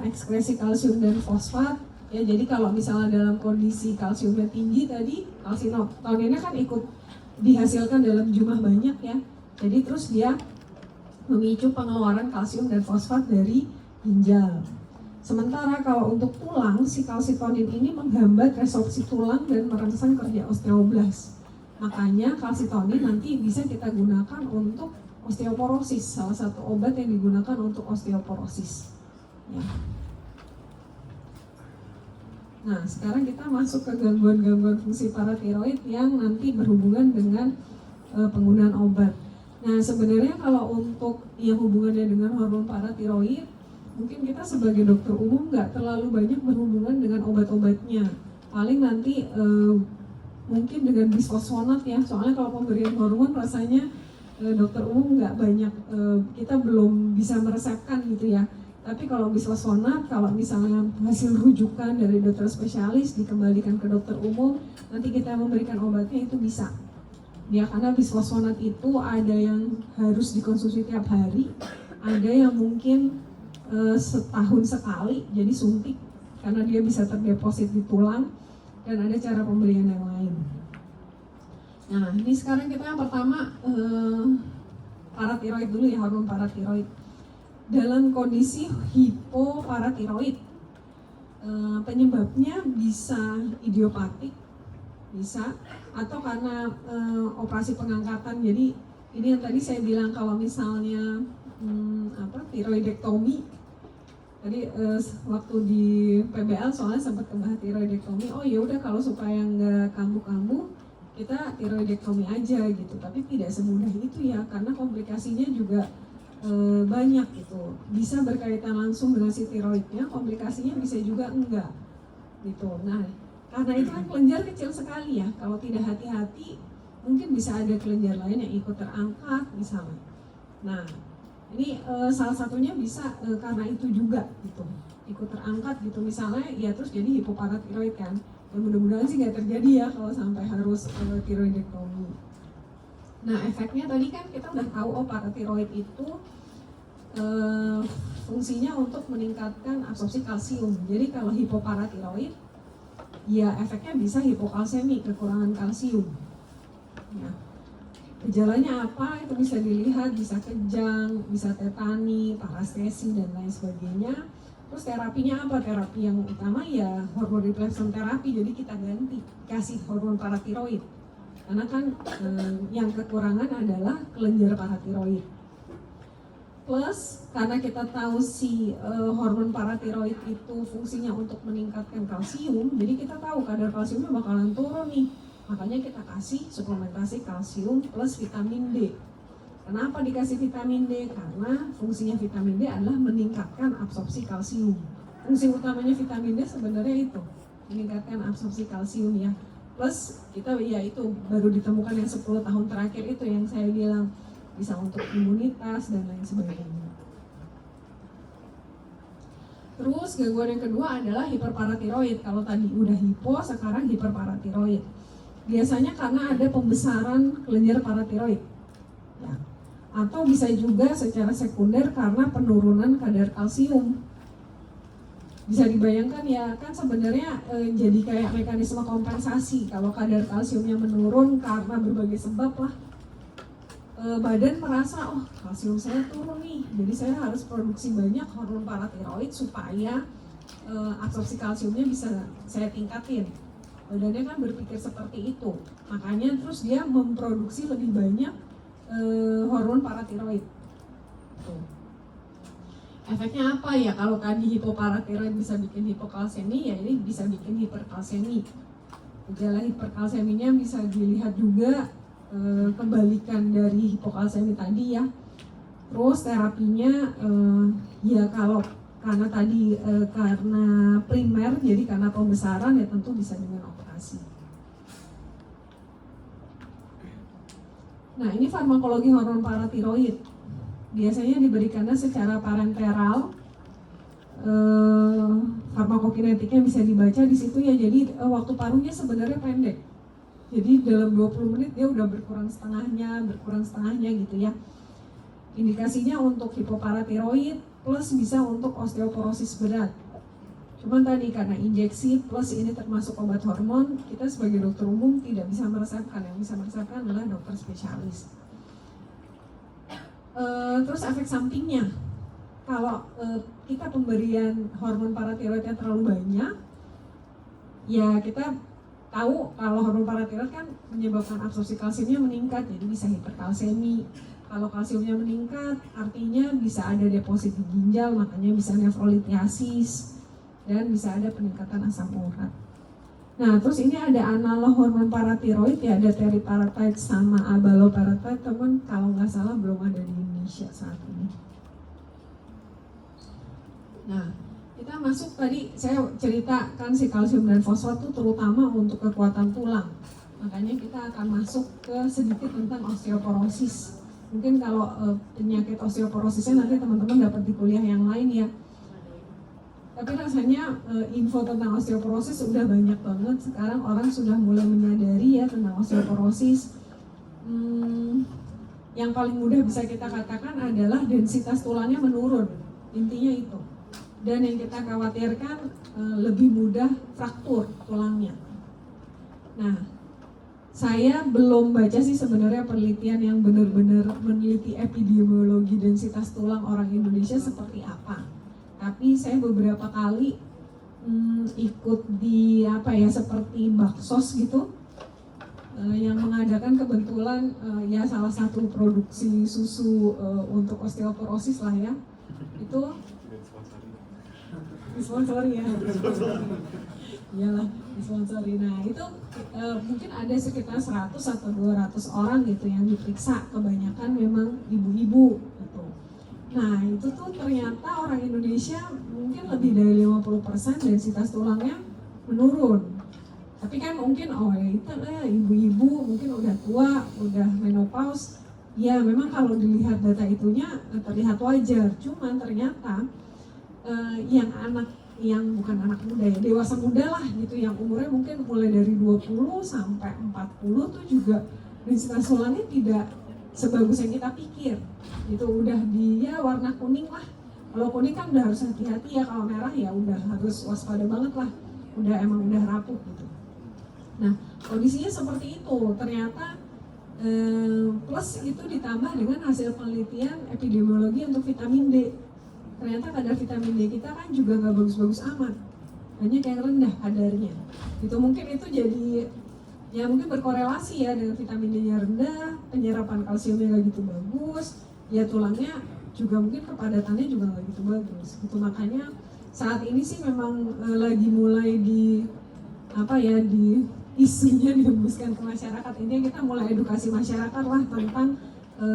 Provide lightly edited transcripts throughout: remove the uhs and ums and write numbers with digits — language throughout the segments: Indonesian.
ekskresi kalsium dan fosfat. Ya, jadi kalau misalnya dalam kondisi kalsiumnya tinggi tadi, kalsitoninnya kan ikut dihasilkan dalam jumlah banyak ya. Jadi terus dia memicu pengeluaran kalsium dan fosfat dari ginjal. Sementara kalau untuk tulang, si kalsitonin ini menghambat resorpsi tulang dan merangsang kerja osteoblas. Makanya kalsitonin nanti bisa kita gunakan untuk osteoporosis, salah satu obat yang digunakan untuk osteoporosis. Ya. Nah, sekarang kita masuk ke gangguan-gangguan fungsi paratiroid yang nanti berhubungan dengan penggunaan obat. Nah, sebenarnya kalau untuk yang hubungannya dengan hormon paratiroid, mungkin kita sebagai dokter umum nggak terlalu banyak berhubungan dengan obat-obatnya. Paling nanti mungkin dengan bisfosfonat ya, soalnya kalau pemberian hormon rasanya dokter umum nggak banyak, kita belum bisa meresepkan gitu ya. Tapi kalau bisfosfonat, kalau misalnya hasil rujukan dari dokter spesialis dikembalikan ke dokter umum, nanti kita memberikan obatnya itu bisa. Ya, karena bisfosfonat itu ada yang harus dikonsumsi tiap hari, ada yang mungkin setahun sekali, jadi suntik karena dia bisa terdeposit di tulang, dan ada cara pemberian yang lain. Nah, ini sekarang kita yang pertama paratiroid dulu ya, hormon paratiroid. Dalam kondisi hipoparatiroid, penyebabnya bisa idiopatik, bisa, atau karena operasi pengangkatan. Jadi ini yang tadi saya bilang kalau misalnya tiroidektomi. Tadi waktu di PBL soalnya sempat kebahas tiroidektomi. Oh ya udah, kalau supaya nggak kambuh-kambuh kita tiroidektomi aja gitu. Tapi tidak semudah itu ya, karena komplikasinya juga banyak gitu. Bisa berkaitan langsung dengan si tiroidnya, komplikasinya bisa juga enggak gitu. Nah, karena itu kan kelenjar kecil sekali ya, kalau tidak hati-hati mungkin bisa ada kelenjar lain yang ikut terangkat misalnya. Nah, ini salah satunya bisa karena itu juga gitu, ikut terangkat gitu misalnya ya, terus jadi hipoparatiroid kan. Dan mudah-mudahan sih nggak terjadi ya kalau sampai harus tiroidektomi. Nah, efeknya tadi kan kita udah tahu, paratiroid itu fungsinya untuk meningkatkan absorpsi kalsium. Jadi kalau hipoparatiroid, ya efeknya bisa hipokalsemi, kekurangan kalsium. Ya. Gejalanya apa? Itu bisa dilihat, bisa kejang, bisa tetani, parestesi, dan lain sebagainya. Terus terapinya apa? Terapi yang utama ya hormon replacement terapi, jadi kita ganti, kasih hormon paratiroid. Karena kan yang kekurangan adalah kelenjar paratiroid. Plus karena kita tahu si hormon paratiroid itu fungsinya untuk meningkatkan kalsium, jadi kita tahu kadar kalsiumnya bakalan turun nih. Makanya kita kasih suplementasi kalsium plus vitamin D. Kenapa dikasih vitamin D? Karena fungsinya vitamin D adalah meningkatkan absorpsi kalsium. Fungsi utamanya vitamin D sebenarnya itu, meningkatkan absorpsi kalsium ya. Plus kita ya itu baru ditemukan yang 10 tahun terakhir itu yang saya bilang bisa untuk imunitas dan lain sebagainya. Terus gangguan yang kedua adalah hiperparatiroid. Kalau tadi udah hipo, sekarang hiperparatiroid. Biasanya karena ada pembesaran kelenjar paratiroid. Ya. Atau bisa juga secara sekunder karena penurunan kadar kalsium. Bisa dibayangkan ya, kan sebenarnya jadi kayak mekanisme kompensasi. Kalau kadar kalsiumnya menurun karena berbagai sebab lah, badan merasa, oh kalsium saya turun nih, jadi saya harus produksi banyak hormon paratiroid supaya absorpsi kalsiumnya bisa saya tingkatin. Badannya kan berpikir seperti itu, makanya terus dia memproduksi lebih banyak hormon paratiroid. Tuh. Efeknya apa ya? Kalau tadi hipoparatiroid bisa bikin hipokalsemi, ya ini bisa bikin hiperkalsemi. Gejala hiperkalseminya bisa dilihat juga kebalikan dari hipokalsemi tadi ya. Terus terapinya ya kalau karena tadi karena primer, jadi karena pembesaran ya tentu bisa dengan operasi. Nah, ini farmakologi hormon paratiroid. Biasanya diberikannya secara parenteral, farmakokinetiknya bisa dibaca di situ ya. Jadi waktu paruhnya sebenarnya pendek. Jadi dalam 20 menit dia udah berkurang setengahnya gitu ya. Indikasinya untuk hipoparatiroid plus bisa untuk osteoporosis berat. Cuman tadi karena injeksi plus ini termasuk obat hormon, kita sebagai dokter umum tidak bisa meresepkan. Yang bisa meresepkan adalah dokter spesialis. Terus efek sampingnya, kalau kita pemberian hormon paratiroid yang terlalu banyak, ya kita tahu kalau hormon paratiroid kan menyebabkan absorpsi kalsiumnya meningkat, jadi bisa hiperkalsemi. Kalau kalsiumnya meningkat, artinya bisa ada deposit di ginjal, makanya bisa nefrolitiasis, dan bisa ada peningkatan asam urat. Nah, terus ini ada analog hormon paratiroid ya, ada teriparatide sama abaloparatide, teman kalau nggak salah belum ada di Indonesia saat ini. Nah, kita masuk tadi, saya ceritakan si kalsium dan fosfat itu terutama untuk kekuatan tulang. Makanya kita akan masuk ke sedikit tentang osteoporosis. Mungkin kalau penyakit osteoporosisnya nanti teman-teman dapat di kuliah yang lain ya. Tapi rasanya info tentang osteoporosis sudah banyak banget. Sekarang orang sudah mulai menyadari ya tentang osteoporosis. Yang paling mudah bisa kita katakan adalah densitas tulangnya menurun. Intinya itu. Dan yang kita khawatirkan lebih mudah fraktur tulangnya. Nah, saya belum baca sih sebenarnya penelitian yang benar-benar meneliti epidemiologi densitas tulang orang Indonesia seperti apa. Tapi saya beberapa kali ikut di seperti baksos gitu, yang mengadakan kebetulan ya salah satu produksi susu untuk osteoporosis lah ya, itu disponsori ya, iyalah disponsori. Nah itu mungkin ada sekitar 100 atau 200 orang gitu yang diperiksa, kebanyakan memang ibu-ibu gitu. Nah itu tuh ternyata orang Indonesia mungkin lebih dari 50% densitas tulangnya menurun. Tapi kan mungkin itu ibu-ibu mungkin udah tua, udah menopause. Ya memang kalau dilihat data itunya terlihat wajar. Cuman ternyata yang bukan anak muda ya, dewasa muda lah gitu, yang umurnya mungkin mulai dari 20 sampai 40 tuh juga densitas tulangnya tidak sebagus yang kita pikir. Itu udah dia warna kuning lah. Kalau kuning kan udah harus hati-hati ya, kalau merah ya udah harus waspada banget lah. Emang udah rapuh gitu. Nah, kondisinya seperti itu. Ternyata plus itu ditambah dengan hasil penelitian epidemiologi untuk vitamin D. Ternyata kadar vitamin D kita kan juga nggak bagus-bagus amat. Banyak yang rendah kadarnya. Itu mungkin itu jadi ya mungkin berkorelasi ya dengan vitamin D-nya rendah, penyerapan kalsiumnya nggak gitu bagus, ya tulangnya juga mungkin kepadatannya juga nggak gitu bagus. Itu makanya saat ini sih memang lagi mulai di isunya dihembuskan ke masyarakat. Ini kita mulai edukasi masyarakat lah tentang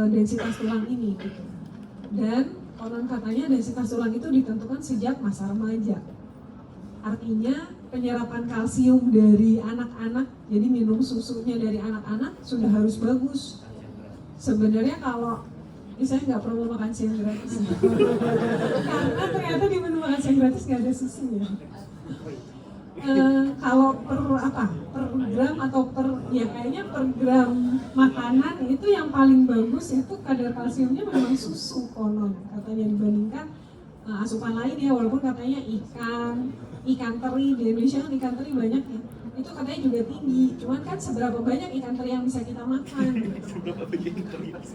densitas tulang ini gitu. Dan konon katanya densitas tulang itu ditentukan sejak masa remaja. Artinya penyerapan kalsium dari anak-anak, jadi minum susunya dari anak-anak sudah harus bagus. Sebenarnya kalau saya nggak perlu makan siang gratis karena ternyata di menu makan siang gratis nggak ada susu ya. Kalau per gram atau kayaknya per gram makanan itu yang paling bagus itu kadar kalsiumnya memang susu konon katanya, dibandingkan asupan lain ya, walaupun katanya ikan teri di Indonesia kan ikan teri banyak ya, itu katanya juga tinggi, cuman kan seberapa banyak ikan teri yang bisa kita makan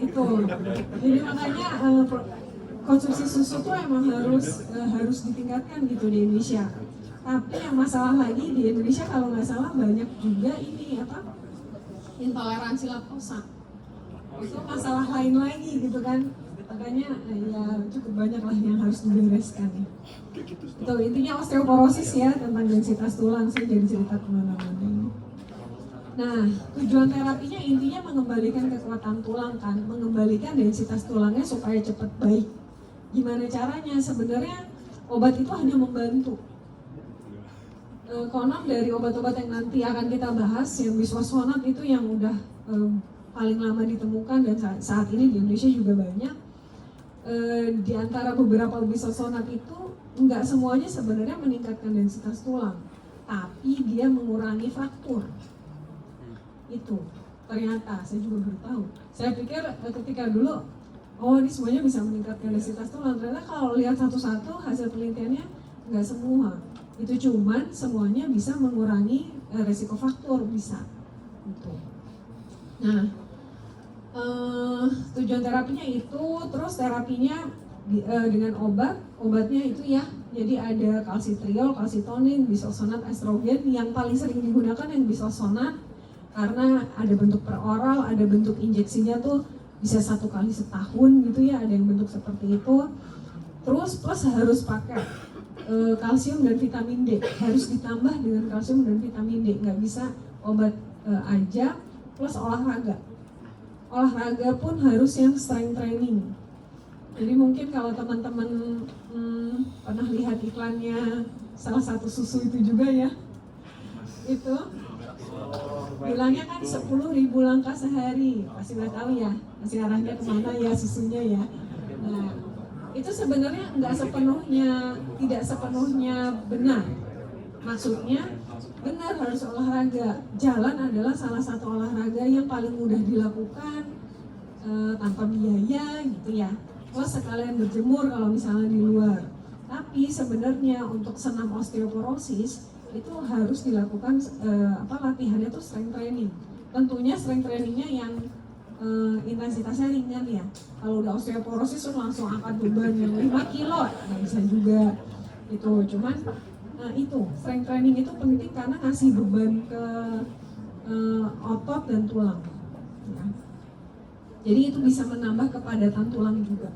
itu. Jadi makanya konsumsi susu tuh emang harus ditingkatkan gitu di Indonesia. Tapi yang masalah lagi di Indonesia kalau nggak salah banyak juga ini intoleransi laktosa. Itu masalah lain lagi gitu kan. Makanya ya cukup banyak lah yang harus dibereskan ya. Itu intinya osteoporosis ya, tentang densitas tulang. Saya jadi cerita kemana-mana. Nah, tujuan terapinya intinya mengembalikan kekuatan tulang kan, mengembalikan densitas tulangnya supaya cepat baik. Gimana caranya? Sebenarnya obat itu hanya membantu. Konon dari obat-obat yang nanti akan kita bahas, yang bisfosfonat itu yang udah paling lama ditemukan dan saat ini di Indonesia juga banyak. Di antara beberapa bisfosfonat itu nggak semuanya sebenarnya meningkatkan densitas tulang, tapi dia mengurangi fraktur. Itu ternyata saya juga baru tahu. Saya pikir ketika dulu oh ini semuanya bisa meningkatkan densitas tulang. Ternyata kalau lihat satu-satu hasil penelitiannya nggak semua. Itu cuman semuanya bisa mengurangi resiko fraktur, bisa. Gitu. Nah, tujuan terapinya itu, terus terapinya dengan obatnya itu ya, jadi ada kalsitriol, kalsitonin, bisosonat, estrogen. Yang paling sering digunakan yang bisosonat karena ada bentuk peroral, ada bentuk injeksinya tuh bisa 1 kali setahun gitu ya, ada yang bentuk seperti itu. Terus plus harus pakai kalsium dan vitamin D, harus ditambah dengan kalsium dan vitamin D, nggak bisa obat aja plus olahraga. Olahraga pun harus yang strength training. Jadi mungkin kalau teman-teman pernah lihat iklannya salah satu susu itu juga ya, itu bilangnya kan 10.000 langkah sehari, pasti udah tahu ya, masih arahnya kemana ya susunya ya. Nah, itu sebenarnya tidak sepenuhnya benar. Maksudnya benar, harus olahraga. Jalan adalah salah satu olahraga yang paling mudah dilakukan tanpa biaya gitu ya. Plus sekalian berjemur kalau misalnya di luar. Tapi sebenarnya untuk senam osteoporosis itu harus dilakukan latihannya tuh strength training. Tentunya strength trainingnya yang intensitasnya ringan ya. Kalau udah osteoporosis tuh langsung angkat beban yang 5 kilo nggak bisa juga itu. Cuman itu strength training itu penting karena ngasih beban ke otot dan tulang ya. Jadi itu bisa menambah kepadatan tulang juga.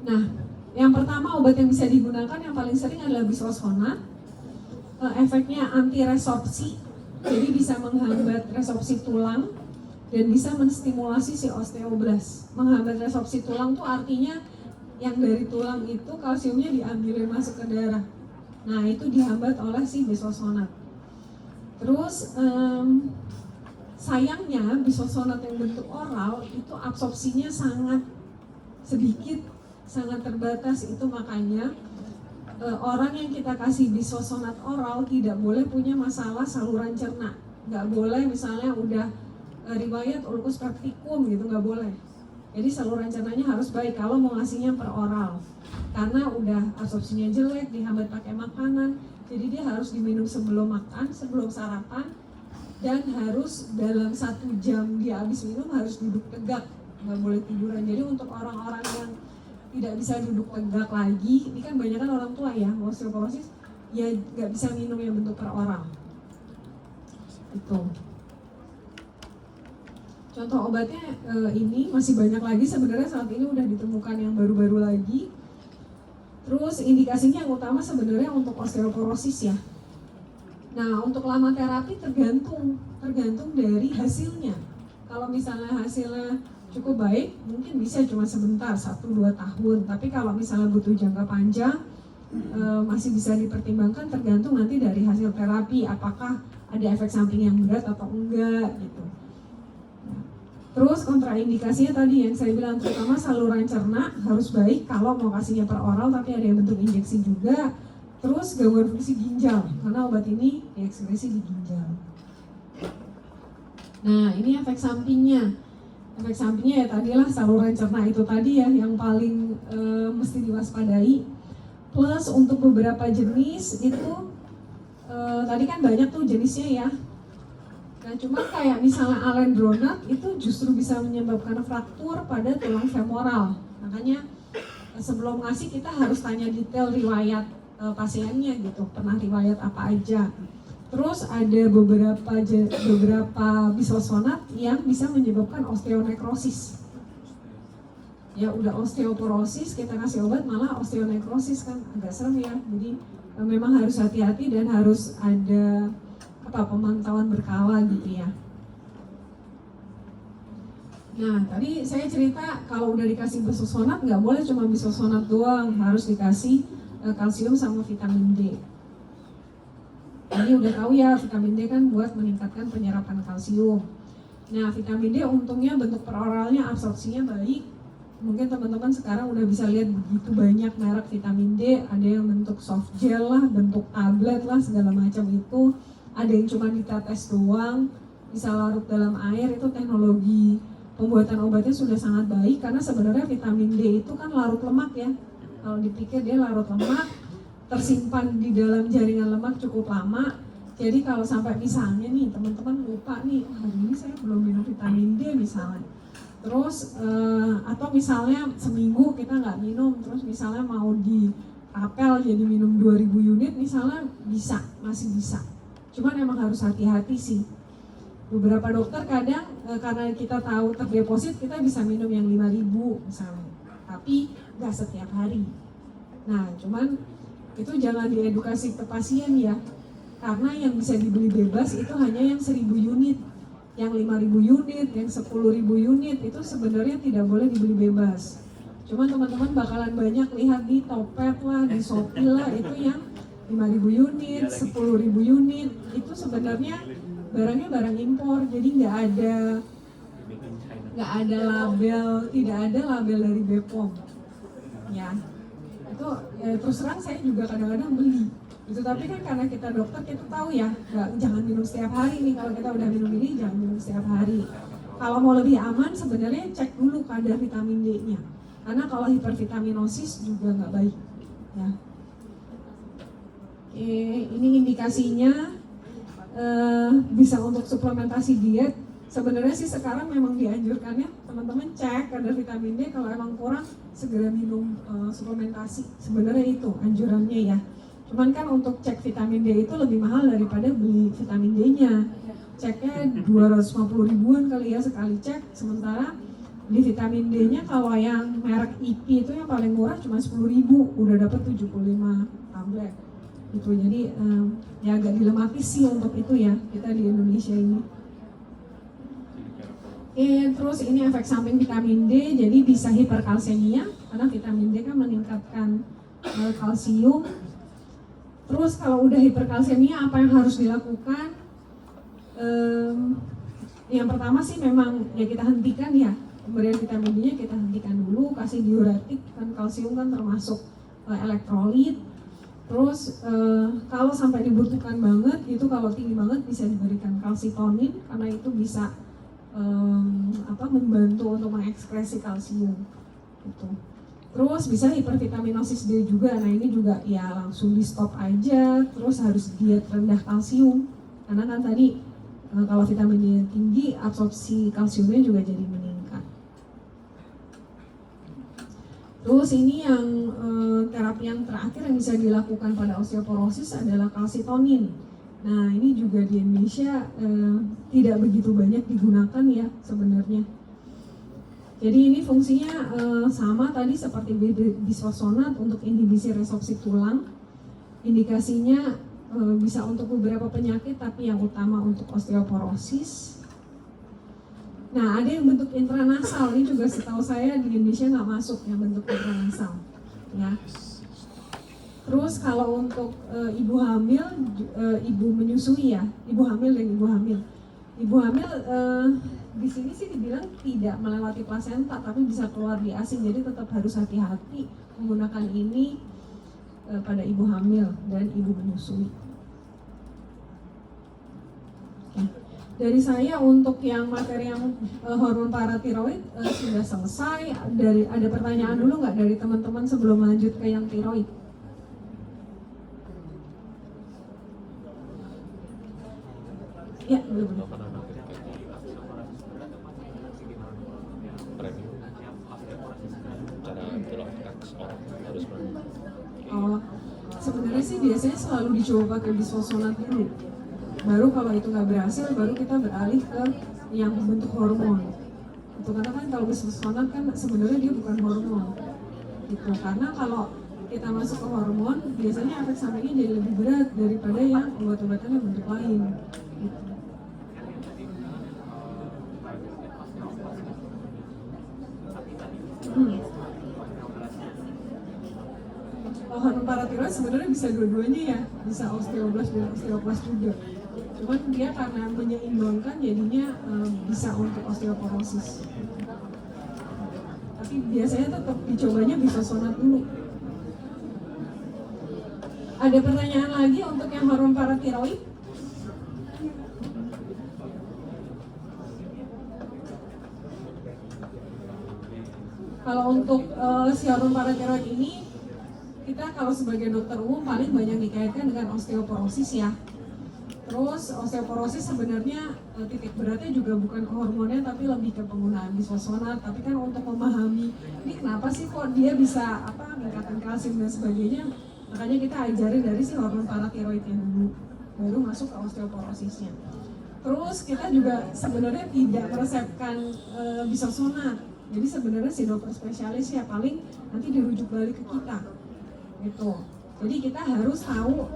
Nah, yang pertama obat yang bisa digunakan yang paling sering adalah bisosonat. Efeknya anti resorpsi, jadi bisa menghambat resorpsi tulang dan bisa menstimulasi si osteoblast. Menghambat resorpsi tulang tuh artinya yang dari tulang itu kalsiumnya diambilin masuk ke darah. Nah itu dihambat oleh si bisosonat. Terus sayangnya bisosonat yang bentuk oral itu absorpsinya sangat sedikit, sangat terbatas. Itu makanya orang yang kita kasih bisosonat oral tidak boleh punya masalah saluran cerna. Nggak boleh misalnya udah riwayat ulkus peptikum gitu, nggak boleh. Jadi saluran cernanya harus baik kalau mau ngasihnya per oral. Karena udah absorpsinya jelek, dihambat pakai makanan. Jadi dia harus diminum sebelum makan, sebelum sarapan. Dan harus dalam 1 jam dia habis minum harus duduk tegak, nggak boleh tiduran. Jadi untuk orang-orang yang tidak bisa duduk tegak lagi, ini kan banyak kan orang tua ya, osteoporosis, ya nggak bisa minum yang bentuk per oral. Itu. Contoh obatnya ini masih banyak lagi sebenarnya, saat ini udah ditemukan yang baru-baru lagi. Terus indikasinya yang utama sebenarnya untuk osteoporosis ya. Nah untuk lama terapi tergantung dari hasilnya. Kalau misalnya hasilnya cukup baik, mungkin bisa cuma sebentar, 1-2 tahun. Tapi kalau misalnya butuh jangka panjang, masih bisa dipertimbangkan tergantung nanti dari hasil terapi, apakah ada efek samping yang berat atau enggak gitu. Terus kontraindikasinya tadi yang saya bilang, terutama saluran cerna harus baik kalau mau kasihnya per oral, tapi ada yang bentuk injeksi juga. Terus gangguan fungsi ginjal, karena obat ini diekskresi di ginjal. Nah ini efek sampingnya. Efek sampingnya ya tadilah saluran cerna itu tadi ya yang paling mesti diwaspadai. Plus untuk beberapa jenis itu tadi kan banyak tuh jenisnya ya. Nah cuma kayak misalnya alendronat itu justru bisa menyebabkan fraktur pada tulang femoral. Makanya sebelum ngasih kita harus tanya detail riwayat pasiennya gitu, pernah riwayat apa aja. Terus ada beberapa bisosonat yang bisa menyebabkan osteonekrosis. Ya udah osteoporosis kita kasih obat malah osteonekrosis, kan agak serem ya. Jadi memang harus hati-hati dan harus ada pemantauan berkala gitu ya. Nah tadi saya cerita kalau udah dikasih bisosonat nggak boleh cuma bisosonat doang, harus dikasih kalsium sama vitamin D. Jadi udah tahu ya vitamin D kan buat meningkatkan penyerapan kalsium. Nah vitamin D untungnya bentuk peroralnya absorpsinya baik. Mungkin teman-teman sekarang udah bisa lihat begitu banyak merek vitamin D. Ada yang bentuk soft gel lah, bentuk tablet lah, segala macam itu. Ada yang cuma ditetes doang, bisa larut dalam air, itu teknologi pembuatan obatnya sudah sangat baik, karena sebenarnya vitamin D itu kan larut lemak ya. Kalau dipikir dia larut lemak, tersimpan di dalam jaringan lemak cukup lama. Jadi kalau sampai misalnya nih teman-teman lupa nih, hari ini saya belum minum vitamin D misalnya. Terus atau misalnya seminggu kita nggak minum, terus misalnya mau dirapel jadi minum 2000 unit misalnya, masih bisa. Cuman emang harus hati-hati sih. Beberapa dokter kadang karena kita tahu terdeposit, kita bisa minum yang 5000 misalnya, tapi nggak setiap hari. Nah cuman itu jangan diedukasi ke pasien ya, karena yang bisa dibeli bebas itu hanya yang 1000 unit, yang 5000 unit, yang 10.000 unit itu sebenarnya tidak boleh dibeli bebas. Cuman teman-teman bakalan banyak lihat di Topet lah, di Shopee lah, itu yang 5.000 unit, 10.000 unit, itu sebenarnya barangnya barang impor, jadi nggak ada label, tidak ada label dari BPOM, ya. Itu terus terang saya juga kadang-kadang beli, itu tapi kan karena kita dokter kita tahu ya, jangan minum setiap hari nih, kalau kita udah minum ini jangan minum setiap hari. Kalau mau lebih aman sebenarnya cek dulu kadar vitamin D-nya, karena kalau hipervitaminosis juga nggak baik, ya. Ini indikasinya. Bisa untuk suplementasi diet. Sebenarnya sih sekarang memang dianjurkannya teman-teman cek kadar vitamin D, kalau emang kurang segera minum suplementasi. Sebenarnya itu anjurannya ya. Cuman kan untuk cek vitamin D itu lebih mahal daripada beli vitamin D-nya. Ceknya 250 ribuan kali ya sekali cek, sementara di vitamin D-nya kalau yang merek IP itu yang paling murah cuma 10.000, udah dapat 75 tablet. Itu jadi ya agak dilematis sih untuk itu ya kita di Indonesia ini. Terus ini efek samping vitamin D, jadi bisa hiperkalsemia karena vitamin D kan meningkatkan kalsium. Terus kalau udah hiperkalsemia apa yang harus dilakukan? Yang pertama sih memang ya kita hentikan ya pemberian vitamin D-nya, kita hentikan dulu, kasih diuretik, kan kalsium kan termasuk elektrolit. Terus kalau sampai dibutuhkan banget, itu kalau tinggi banget bisa diberikan kalsitonin karena itu bisa membantu untuk mengekskresi kalsium. Gitu. Terus bisa hipervitaminosis D juga, nah ini juga ya langsung di stop aja, terus harus diet rendah kalsium. Karena kan tadi kalau vitamin D tinggi, absorpsi kalsiumnya juga jadi meningkat. Terus ini yang terapi yang terakhir yang bisa dilakukan pada osteoporosis adalah kalsitonin. Nah ini juga di Indonesia tidak begitu banyak digunakan ya sebenarnya. Jadi ini fungsinya sama tadi seperti bisfosfonat untuk inhibisi resorpsi tulang. Indikasinya bisa untuk beberapa penyakit, tapi yang utama untuk osteoporosis. Nah ada yang bentuk intranasal, ini juga setahu saya di Indonesia nggak masuk yang bentuk intranasal, ya. Terus kalau untuk ibu hamil, ibu menyusui ya, ibu hamil dan ibu hamil. Ibu hamil di sini sih dibilang tidak melewati plasenta, tapi bisa keluar di ASI, jadi tetap harus hati-hati menggunakan ini pada ibu hamil dan ibu menyusui. Dari saya untuk yang materi yang hormon paratiroid sudah selesai. Ada pertanyaan dulu nggak dari teman-teman sebelum lanjut ke yang tiroid? Ya, belum. Oh, sebenarnya sih biasanya selalu dicoba pakai bisfosfonat dulu. Baru kalau itu nggak berhasil, baru kita beralih ke yang bentuk hormon. Itu karena kan kalau bisfosfonat kan sebenarnya dia bukan hormon, gitu. Karena kalau kita masuk ke hormon, biasanya efek sampingnya jadi lebih berat daripada yang obat-obatan yang bentuk lain. Gitu. Hormon paratiroid sebenarnya bisa dua-duanya ya, bisa osteoblast dan osteoplas juga. Cuman dia karena menyeimbangkan jadinya bisa untuk osteoporosis. Tapi biasanya tetap dicobanya bisfosfonat dulu. Ada pertanyaan lagi untuk yang hormon paratiroid? Kalau untuk si hormon paratiroid ini, kita kalau sebagai dokter umum paling banyak dikaitkan dengan osteoporosis ya. Terus osteoporosis sebenarnya titik beratnya juga bukan hormonnya tapi lebih ke penggunaan bisfosfonat. Tapi kan untuk memahami ini kenapa sih kok dia bisa meningkatkan kalsium dan sebagainya, makanya kita ajarin dari si hormon paratiroidnya dulu, baru masuk ke osteoporosisnya. Terus kita juga sebenarnya tidak meresepkan bisfosfonat. Jadi sebenarnya si dokter spesialis ya paling nanti dirujuk balik ke kita, gitu. Jadi kita harus tahu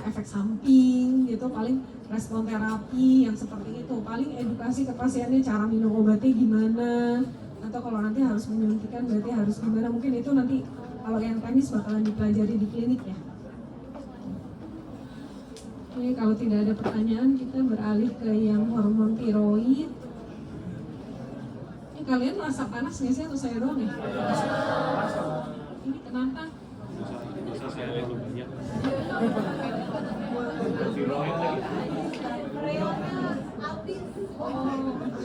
efek samping gitu, paling respon terapi yang seperti itu, paling edukasi ke pasiennya cara minum obatnya gimana, atau kalau nanti harus menyuntikkan berarti harus gimana, mungkin itu nanti kalau yang teknis bakalan dipelajari di klinik ya. Oke, kalau tidak ada pertanyaan kita beralih ke yang hormon tiroid. Ini kalian merasa panas nggak sih atau saya doang ya? Ini kenapa? Masa saya lihat banyak.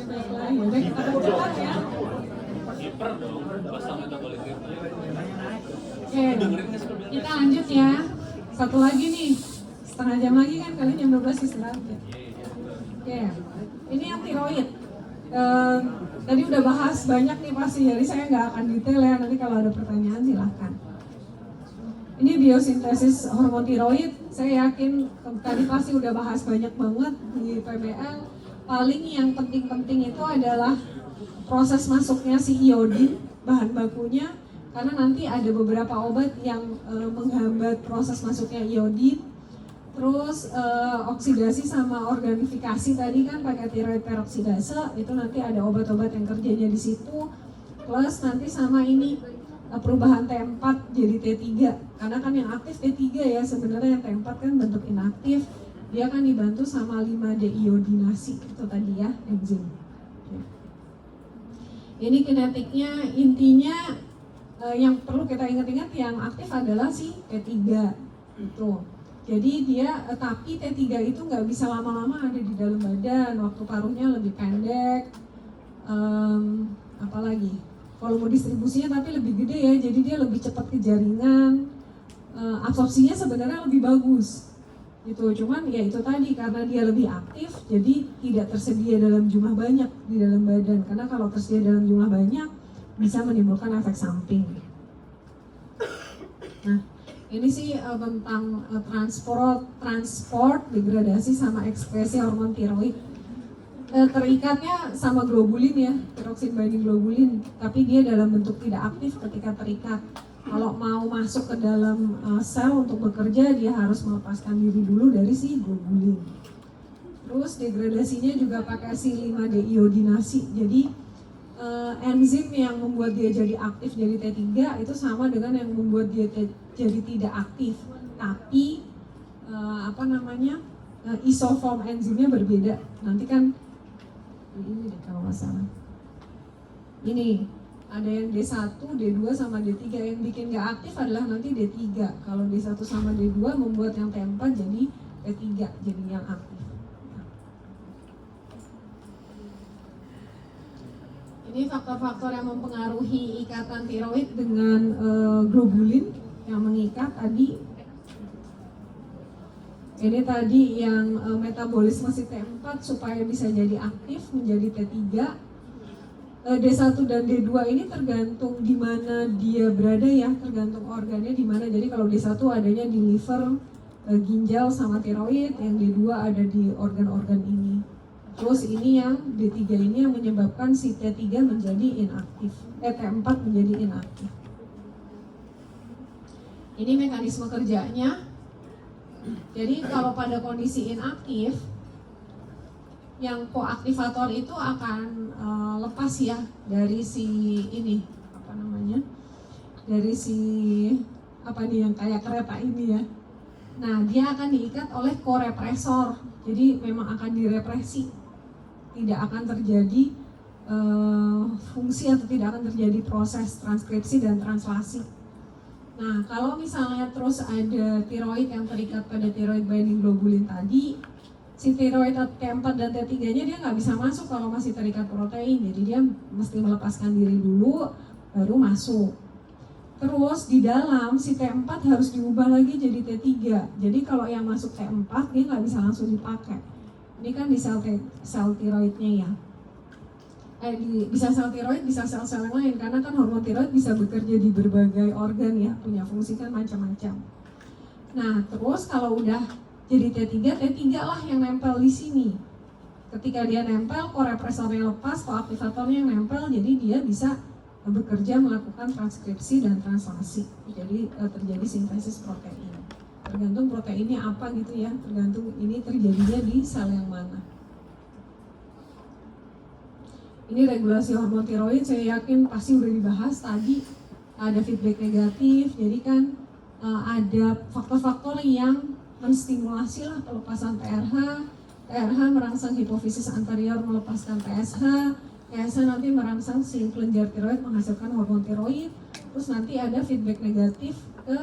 Baiklah, yaudah kita lanjutkan ya. Hiper dong, pasang metabolik itu. Oke, kita lanjut ya. Satu lagi nih, setengah jam lagi kan, kalian jam 12 istirahat ya. Oke, ini yang tiroid. Tadi udah bahas banyak nih pasti, jadi saya nggak akan detail ya, nanti kalau ada pertanyaan silahkan. Ini biosintesis hormon tiroid, saya yakin tadi pasti udah bahas banyak banget di PBL. Paling yang penting-penting itu adalah proses masuknya si iodin, bahan bakunya, karena nanti ada beberapa obat yang menghambat proses masuknya iodin. Terus oksidasi sama organifikasi tadi kan pakai tiroid peroksidase, itu nanti ada obat-obat yang kerjanya di situ. Plus nanti sama ini perubahan T4 jadi T3, karena kan yang aktif T3 ya, sebenarnya yang T4 kan bentuk inaktif, dia kan dibantu sama 5-deiodinasi itu tadi ya, enzim. Ini kinetiknya, intinya yang perlu kita ingat-ingat yang aktif adalah si T3 itu. Jadi dia, tapi T3 itu nggak bisa lama-lama ada di dalam badan, waktu paruhnya lebih pendek, apalagi volume distribusinya tapi lebih gede ya, jadi dia lebih cepat ke jaringan, absorpsinya sebenarnya lebih bagus gitu. Cuman ya itu tadi, karena dia lebih aktif jadi tidak tersedia dalam jumlah banyak di dalam badan, karena kalau tersedia dalam jumlah banyak bisa menimbulkan efek samping. Nah ini sih tentang transport, degradasi sama ekspresi hormon tiroid. Terikatnya sama globulin ya, tyrosine binding globulin, tapi dia dalam bentuk tidak aktif ketika terikat. Kalau mau masuk ke dalam sel untuk bekerja, dia harus melepaskan diri dulu dari si globulin. Terus degradasinya juga pakai si 5-deiodinasi. Jadi enzim yang membuat dia jadi aktif jadi T3 itu sama dengan yang membuat dia jadi tidak aktif, tapi isoform enzimnya berbeda. Nanti kan ini deh kalau nggak salah, ini ada yang D1, D2 sama D3. Yang bikin nggak aktif adalah nanti D3. Kalau D1 sama D2 membuat yang T4 jadi T3, jadi yang aktif. Ini faktor-faktor yang mempengaruhi ikatan tiroid dengan globulin yang mengikat tadi. Ini tadi yang metabolisme si T4 supaya bisa jadi aktif menjadi T3. D1 dan D2 ini tergantung di mana dia berada ya, tergantung organnya di mana. Jadi kalau D1 adanya di liver, ginjal sama tiroid, yang D2 ada di organ-organ ini. Terus ini yang D3 ini yang menyebabkan si T3 menjadi inaktif, T4 menjadi inaktif. Ini mekanisme kerjanya. Jadi kalau pada kondisi inaktif, yang koaktivator itu akan lepas ya dari si ini, dari si yang kayak kereta ini ya. Nah dia akan diikat oleh korepresor, jadi memang akan direpresi, tidak akan terjadi fungsi atau tidak akan terjadi proses transkripsi dan translasi. Nah kalau misalnya terus ada tiroid yang terikat pada tiroid binding globulin tadi, si tiroid T4 dan T3-nya dia nggak bisa masuk kalau masih terikat protein, jadi dia mesti melepaskan diri dulu baru masuk. Terus di dalam si T4 harus diubah lagi jadi T3. Jadi kalau yang masuk T4 dia nggak bisa langsung dipakai. Ini kan di sel tiroidnya ya. Bisa sel tiroid, bisa sel-sel yang lain, karena kan hormon tiroid bisa bekerja di berbagai organ ya, punya fungsi kan macam-macam. Nah terus kalau udah jadi T3 lah yang nempel di sini. Ketika dia nempel, korepresornya lepas, koaktivatornya yang nempel, jadi dia bisa bekerja melakukan transkripsi dan translasi. Jadi terjadi sintesis protein. Tergantung proteinnya apa gitu ya, tergantung ini terjadinya di sel yang mana. Ini regulasi hormon tiroid, saya yakin pasti udah dibahas tadi. Ada feedback negatif, jadi kan ada faktor-faktor yang menstimulasi lah pelepasan TRH. TRH merangsang hipofisis anterior melepaskan TSH. TSH nanti merangsang si kelenjar tiroid menghasilkan hormon tiroid. Terus nanti ada feedback negatif ke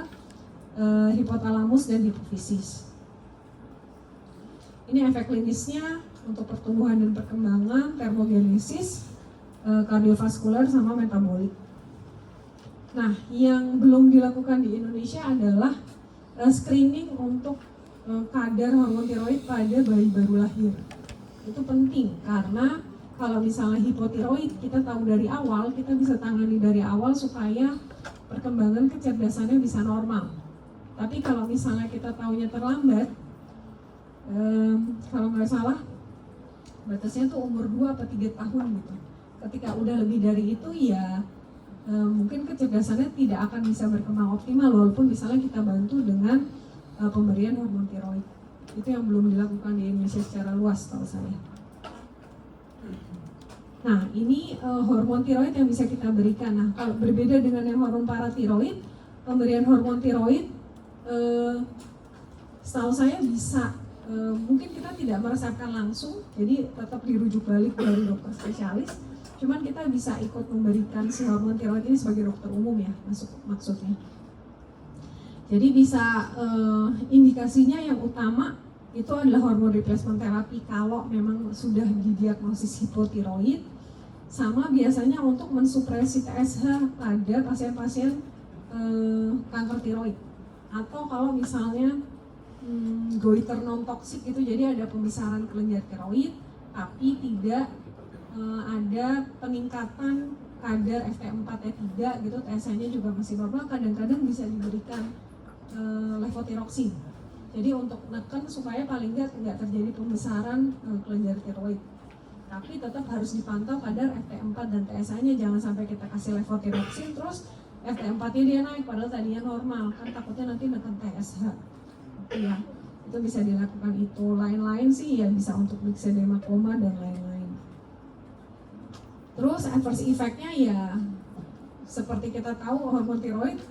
hipotalamus dan hipofisis. Ini efek klinisnya untuk pertumbuhan dan perkembangan, termogenesis, kardiovaskular sama metabolik. Nah, yang belum dilakukan di Indonesia adalah screening untuk kadar hormon tiroid pada bayi baru lahir. Itu penting karena kalau misalnya hipotiroid kita tahu dari awal, kita bisa tangani dari awal supaya perkembangan kecerdasannya bisa normal. Tapi kalau misalnya kita tahunya terlambat, kalau nggak salah batasnya tuh umur 2 atau 3 tahun gitu. Ketika udah lebih dari itu ya mungkin kecerdasannya tidak akan bisa berkembang optimal walaupun misalnya kita bantu dengan pemberian hormon tiroid. Itu yang belum dilakukan di Indonesia secara luas tahu saya. Nah ini hormon tiroid yang bisa kita berikan. Nah kalau berbeda dengan yang hormon paratiroid, pemberian hormon tiroid setahu saya bisa mungkin kita tidak merasakan langsung, jadi tetap dirujuk balik dari dokter spesialis. Cuman kita bisa ikut memberikan si hormon tiroid ini sebagai dokter umum ya, maksudnya. Jadi bisa indikasinya yang utama itu adalah hormon replacement therapy kalau memang sudah didiagnosis hipotiroid, sama biasanya untuk mensupresi TSH pada pasien-pasien kanker tiroid, atau kalau misalnya goiter non toksik itu, jadi ada pembesaran kelenjar tiroid tapi tidak ada peningkatan kadar FT4 T3 gitu, TSH-nya juga masih normal, kadang-kadang bisa diberikan levotiroxin. Jadi untuk neken supaya paling nggak terjadi pembesaran kelenjar tiroid. Tapi tetap harus dipantau kadar FT4 dan TSH-nya, jangan sampai kita kasih levotiroxin terus FT4-nya dia naik padahal tadinya normal, kan takutnya nanti neken TSH. Ya, itu bisa dilakukan itu. Lain-lain sih ya bisa untuk myxedema koma dan lain-lain. Terus adverse effect-nya ya seperti kita tahu hormon tiroid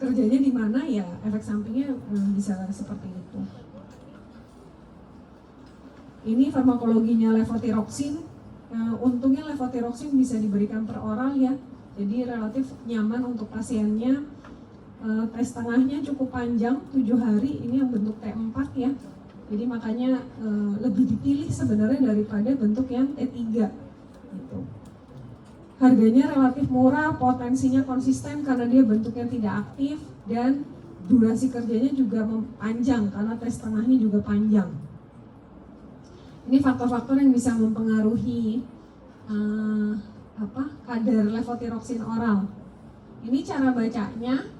kerjanya di mana ya, efek sampingnya bisa seperti itu. Ini farmakologinya levotiroxin. Untungnya levotiroxin bisa diberikan per oral ya, jadi relatif nyaman untuk pasiennya. Tes tengahnya cukup panjang, 7 hari, ini yang bentuk T4 ya. Jadi makanya lebih dipilih sebenarnya daripada bentuk yang T3 gitu. Harganya relatif murah, potensinya konsisten karena dia bentuknya tidak aktif, dan durasi kerjanya juga panjang karena tes tengahnya juga panjang. Ini faktor-faktor yang bisa mempengaruhi kadar levotiroxin oral. Ini cara bacanya.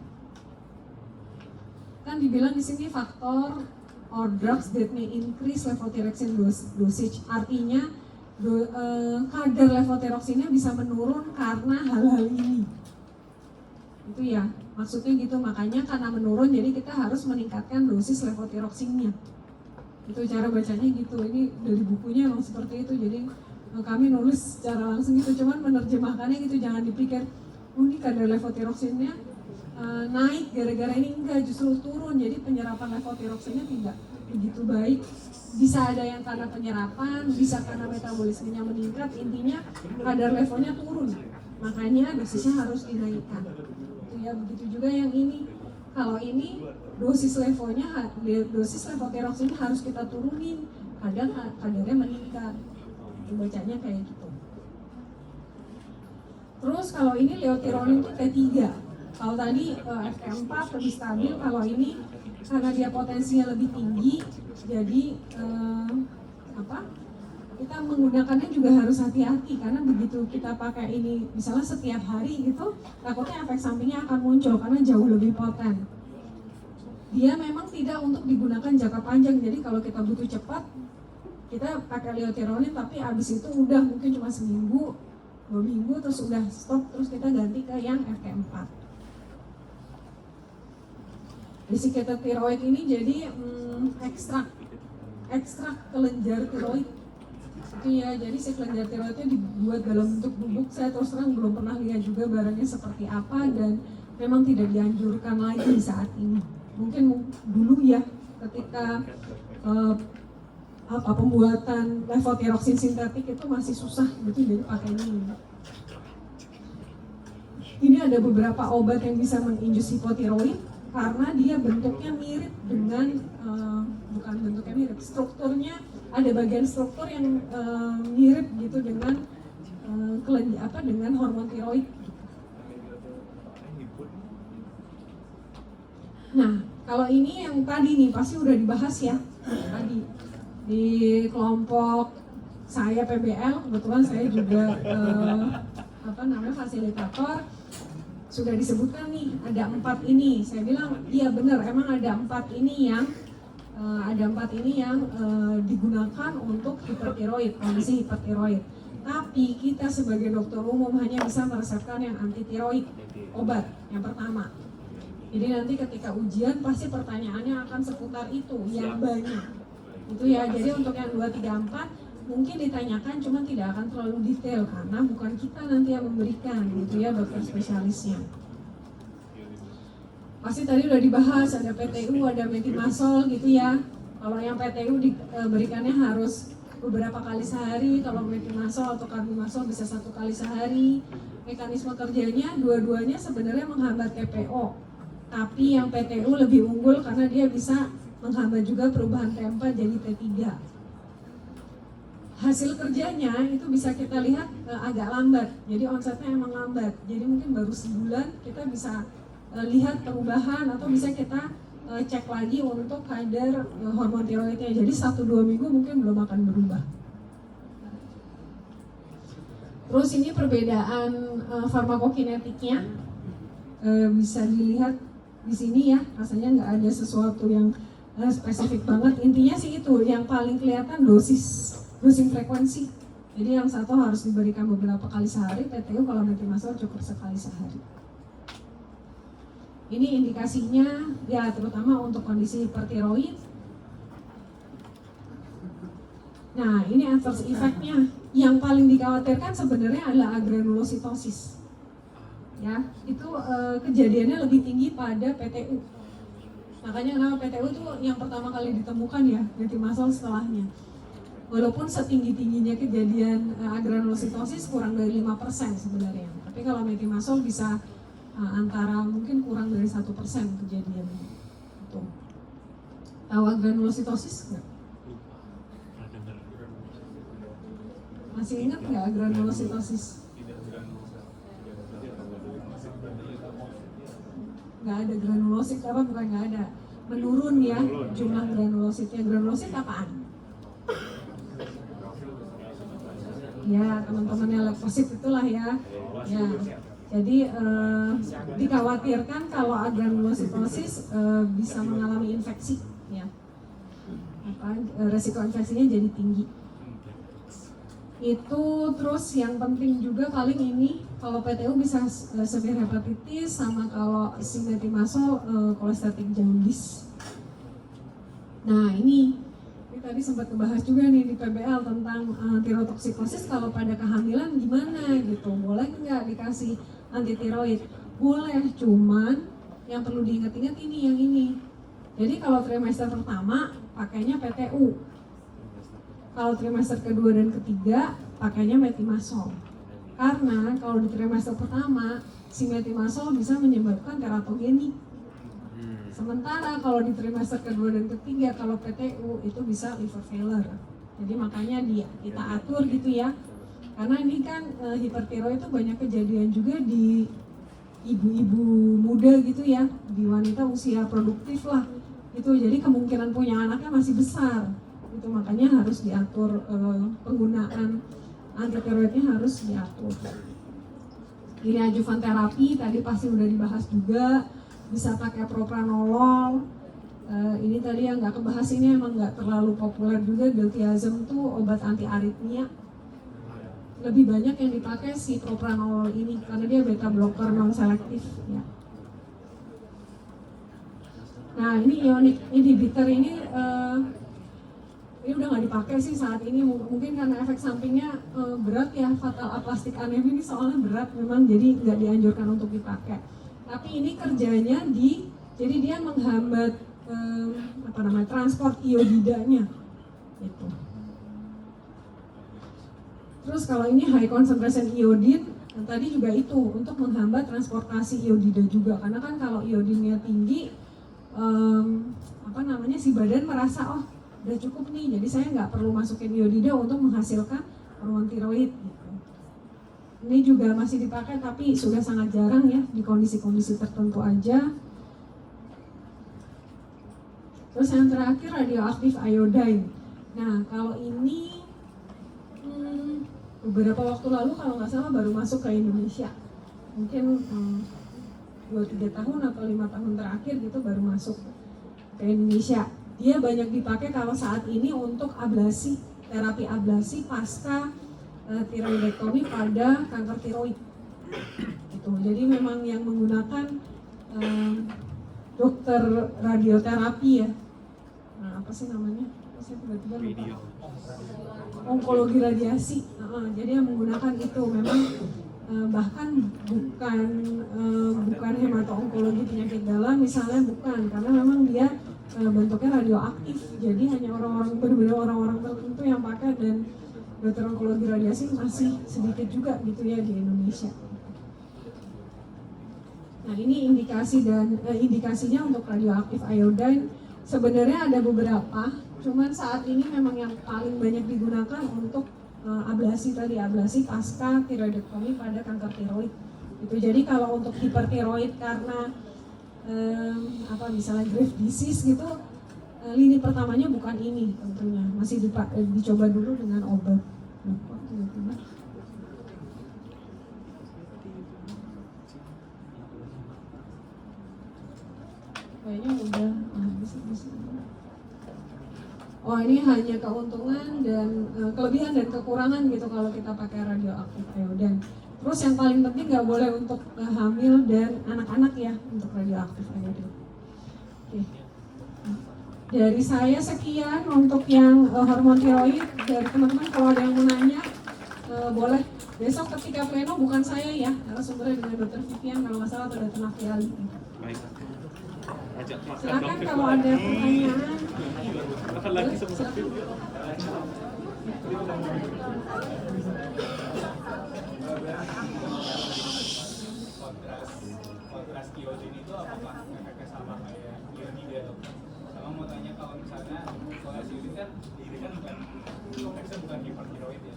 Kan dibilang di sini faktor or drugs that may increase levotiroxin dosage, artinya kadar levotiroxinnya bisa menurun karena hal-hal ini. Itu ya, maksudnya gitu. Makanya karena menurun jadi kita harus meningkatkan dosis levotiroxinnya. Itu cara bacanya gitu. Ini dari bukunya emang seperti itu. Jadi kami nulis secara langsung gitu, cuman menerjemahkannya gitu, jangan dipikir ini kadar levotiroxinnya naik gara-gara ini, enggak, justru turun. Jadi penyerapan levotiroxinnya tidak begitu baik. Bisa ada yang karena penyerapan, bisa karena metabolismenya meningkat, intinya kadar levelnya turun. Makanya dosisnya harus dinaikkan. Itu ya, begitu juga yang ini. Kalau ini dosis levotiroxinnya harus kita turunin kadang kadarnya meningkat. Itu bacanya kayak gitu. Terus kalau ini leotironin itu T3. Kalau tadi FT4 lebih stabil, kalau ini karena dia potensinya lebih tinggi, jadi kita menggunakannya juga harus hati-hati, karena begitu kita pakai ini misalnya setiap hari gitu, takutnya efek sampingnya akan muncul karena jauh lebih poten. Dia memang tidak untuk digunakan jangka panjang, jadi kalau kita butuh cepat kita pakai leotironin, tapi abis itu udah mungkin cuma seminggu, 2 minggu terus udah stop, terus kita ganti ke yang FT4. Desiccated tiroid ini jadi ekstrak kelenjar tiroid itu ya, jadi si kelenjar tiroidnya dibuat dalam bentuk bubuk. Saya terus terang belum pernah lihat juga barangnya seperti apa, dan memang tidak dianjurkan lagi saat ini. Mungkin dulu ya ketika pembuatan levotiroksin sintetik itu masih susah gitu, jadi pakai ini. Ini ada beberapa obat yang bisa menginjus hipotiroid karena dia bentuknya mirip dengan bukan bentuknya mirip, strukturnya ada bagian struktur yang mirip gitu dengan dengan hormon tiroid. Nah, kalau ini yang tadi nih pasti udah dibahas ya tadi di kelompok saya PBL, kebetulan saya juga fasilitator. Sudah disebutkan nih ada 4 ini. Saya bilang iya benar, emang ada 4 ini yang digunakan untuk hipertiroid, kondisi hipertiroid. Tapi kita sebagai dokter umum hanya bisa meresepkan yang anti tiroid, obat yang pertama. Jadi nanti ketika ujian pasti pertanyaannya akan seputar itu yang banyak. Itu ya. Jadi untuk yang 2, 3, 4 mungkin ditanyakan, cuma tidak akan terlalu detail karena bukan kita nanti yang memberikan gitu ya, dokter spesialisnya. Pasti tadi udah dibahas, ada PTU, ada metimasol gitu ya. Kalau yang PTU diberikannya harus beberapa kali sehari, kalau metimasol atau karbimasol bisa 1 kali sehari. Mekanisme kerjanya dua-duanya sebenarnya menghambat TPO, tapi yang PTU lebih unggul karena dia bisa menghambat juga perubahan T4 jadi T3. Hasil kerjanya itu bisa kita lihat agak lambat, jadi onsetnya emang lambat. Jadi mungkin baru sebulan kita bisa lihat perubahan, atau bisa kita cek lagi untuk kadar hormon tiroidnya. Jadi 1-2 minggu mungkin belum akan berubah. Terus ini perbedaan farmakokinetiknya bisa dilihat di sini ya. Rasanya nggak ada sesuatu yang spesifik banget. Intinya sih itu yang paling kelihatan dosing frekuensi. Jadi yang satu harus diberikan beberapa kali sehari, PTU kalau metimasol cukup sekali sehari. Ini indikasinya ya terutama untuk kondisi hipertiroid. Nah, ini adverse effect-nya. Yang paling dikhawatirkan sebenarnya adalah agranulositosis. Ya, itu kejadiannya lebih tinggi pada PTU. Makanya kenapa PTU itu yang pertama kali ditemukan ya, metimasol setelahnya. Walaupun setinggi-tingginya kejadian agranulositosis kurang dari 5% sebenarnya. Tapi kalau metimasol bisa antara mungkin kurang dari 1% kejadiannya. Tuh. Tahu agranulositosis nggak? Masih ingat nggak agranulositosis? Nggak ada granulosit, apa bukan nggak ada, menurun ya jumlah granulositnya. Granulosit apaan? Ya teman-temannya leukosit itulah ya. Ya, jadi dikhawatirkan kalau agranulositosis bisa mengalami infeksi, ya. Resiko infeksinya jadi tinggi. Itu terus yang penting juga paling ini kalau PTU bisa severe hepatitis, sama kalau si metimasol kolestetik jaundice. Nah ini tadi sempat ngebahas juga nih di PBL tentang tirotoksikosis. Kalau pada kehamilan gimana gitu, boleh nggak dikasih anti tiroid? Boleh, cuman yang perlu diingat-ingat ini yang ini. Jadi kalau trimester pertama pakainya PTU, kalau trimester kedua dan ketiga pakainya metimasol. Karena kalau di trimester pertama si metimasol bisa menyebabkan teratogenik. Sementara kalau di trimester kedua dan ketiga kalau PTU itu bisa liver failure. Jadi makanya kita atur gitu ya. Karena ini kan hipertiroid itu banyak kejadian juga di ibu-ibu muda gitu ya, di wanita usia produktif lah. Itu jadi kemungkinan punya anaknya masih besar. Itu makanya harus diatur penggunaan antitiroidnya harus diatur. Ini adjuvan terapi tadi pasti udah dibahas juga, bisa pakai propranolol. Ini tadi yang nggak kebahas ini emang nggak terlalu populer juga, diltiazem tuh obat anti aritmia. Lebih banyak yang dipakai si propranolol ini karena dia beta blocker non selektif ya. Nah ini ionic inhibitor ini udah nggak dipakai sih saat ini, mungkin karena efek sampingnya berat ya, fatal aplastik anemia ini soalnya berat memang, jadi nggak dianjurkan untuk dipakai. Tapi ini kerjanya jadi dia menghambat transport iodidanya gitu. Terus kalau ini high concentration iodine, tadi juga itu untuk menghambat transportasi iodida juga, karena kan kalau iodinnya tinggi, si badan merasa oh udah cukup nih, jadi saya nggak perlu masukin iodida untuk menghasilkan hormon tiroid. Gitu. Ini juga masih dipakai tapi sudah sangat jarang ya, di kondisi-kondisi tertentu aja. Terus yang terakhir radioaktif iodine. Nah kalau ini beberapa waktu lalu kalau nggak salah baru masuk ke Indonesia, mungkin 2-3 tahun atau 5 tahun terakhir gitu baru masuk ke Indonesia. Dia banyak dipakai kalau saat ini untuk ablasi, terapi ablasi pasca tiroidektomi pada kanker tiroid. Gitu. Jadi memang yang menggunakan dokter radioterapi ya. Nah, apa sih namanya? Saya tiba-tiba lupa. Onkologi radiasi. Jadi yang menggunakan itu memang bahkan bukan hemato-onkologi penyakit dalam misalnya, bukan, karena memang dia bentuknya radioaktif. Jadi hanya benar-benar orang-orang tertentu yang pakai, dan dokter onkologi radiasi masih sedikit juga gitu ya di Indonesia. Nah ini indikasinya untuk radioaktif iodine sebenarnya ada beberapa, cuman saat ini memang yang paling banyak digunakan untuk ablasi pasca tiroidektomi pada kanker tiroid. Itu jadi kalau untuk hipertiroid karena misalnya Graves disease gitu, lini pertamanya bukan ini tentunya, masih dicoba dulu dengan obat. Kayaknya udah bisa. Oh ini hanya keuntungan dan kelebihan dan kekurangan gitu kalau kita pakai radioaktif iodine. Terus yang paling penting nggak boleh untuk hamil dan anak-anak ya untuk radioaktif iodine. Oke. Dari saya sekian untuk yang hormon tiroid. Dari teman-teman kalau ada yang mau nanya boleh. Besok ketika pleno bukan saya ya, karena sumbernya dengan Dr. Vivian kalau nggak salah atau Dr. Nafiali. Baik. Silakan kalau ada pertanyaan. Makan lagi seperti itu. Kontras iodine itu apakah efeknya sama kayak iodida? Sama mau tanya kalau misalnya kontras iodine kan bukan konteksnya bukan hipertiroid ya.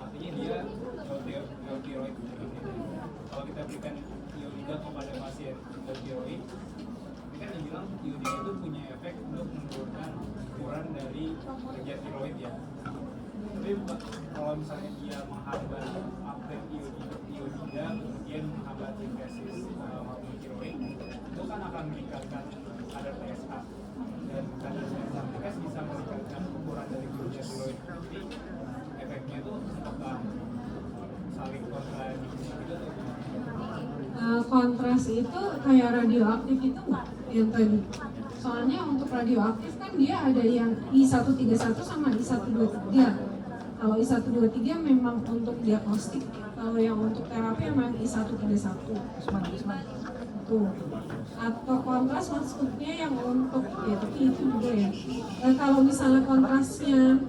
Artinya dia low tiroid. Kalau kita berikan iodida kepada pasien low tiroid, ini kan dibilang iodida itu punya efek untuk menurunkan ukuran dari kerja tiroid ya. Tapi kalau misalnya dia menghambat uptake iodida, kemudian menghambat sintesis hormon tiroid, itu kan akan meningkatkan kadar TSH, dan kadar TSH bisa meningkatkan ukuran dari kerja tiroid. Jadi efeknya itu apakah saling kontradiksi gitu atau kontras itu kayak radioaktif itu nggak yang tadi? Soalnya untuk radioaktif kan dia ada yang I131 sama I123. Kalau I123 memang untuk diagnostik, kalau yang untuk terapi memang I131. Tuh. Atau kontras maksudnya yang untuk ya, tapi itu juga ya. Kalau misalnya kontrasnya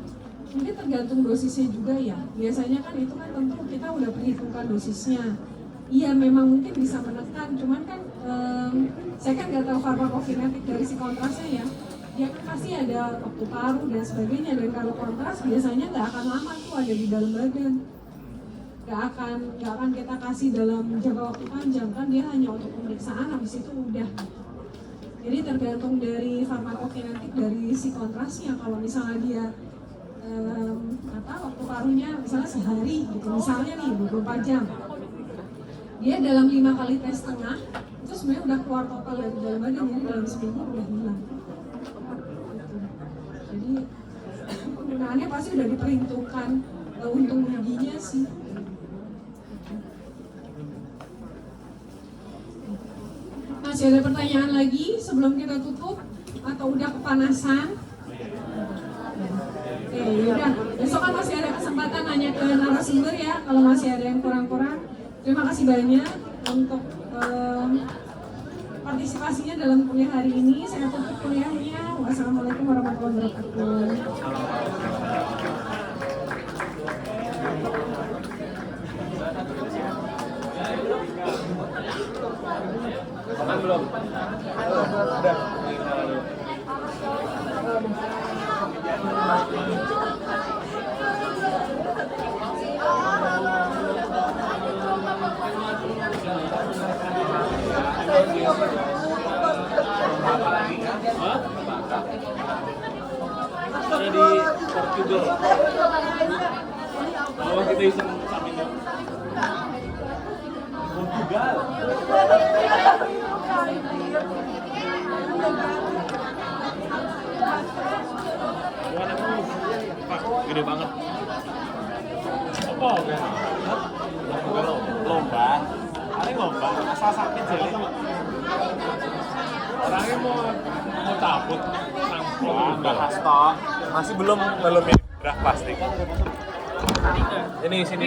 mungkin tergantung dosisnya juga ya. Biasanya kan itu kan tentu kita udah perhitungkan dosisnya. Iya memang mungkin bisa menekan, cuman kan Saya kan nggak tahu farmakokinetik dari si kontrasnya ya. Dia kan pasti ada waktu paru dan sebagainya, dan kalau kontras biasanya nggak akan lama tuh ada di dalam badan. Nggak akan kita kasih dalam jangka waktu panjang, kan dia hanya untuk pemeriksaan, habis itu udah. Jadi tergantung dari farmakokinetik dari si kontrasnya. Kalau misalnya dia waktu parunya misalnya sehari gitu, misalnya nih 24 jam, dia dalam 5 kali tes setengah itu sebenarnya udah keluar total dari dalam badan, jadi dalam seminggu udah hilang gitu. Jadi penggunaannya pasti udah diperhitungkan untung ruginya sih. Masih ada pertanyaan lagi sebelum kita tutup atau udah kepanasan? Oke, yaudah. Besok kan masih ada kesempatan nanya ke narasumber ya, kalau masih ada yang kurang-kurang. Terima kasih banyak untuk partisipasinya dalam kuliah hari ini. Saya tutup kuliahnya. Wassalamualaikum warahmatullahi wabarakatuh. Makan belum? Udah. Ada di Portugal. Kalau kita iseng sampingnya. Portugal. Wah, Pak, gede banget. Apa? Lomba. Ada lomba. Asal sakit jadi. Orangnya mau cabut. Bahas toh. Masih belum ini beras plastik. Ini sini.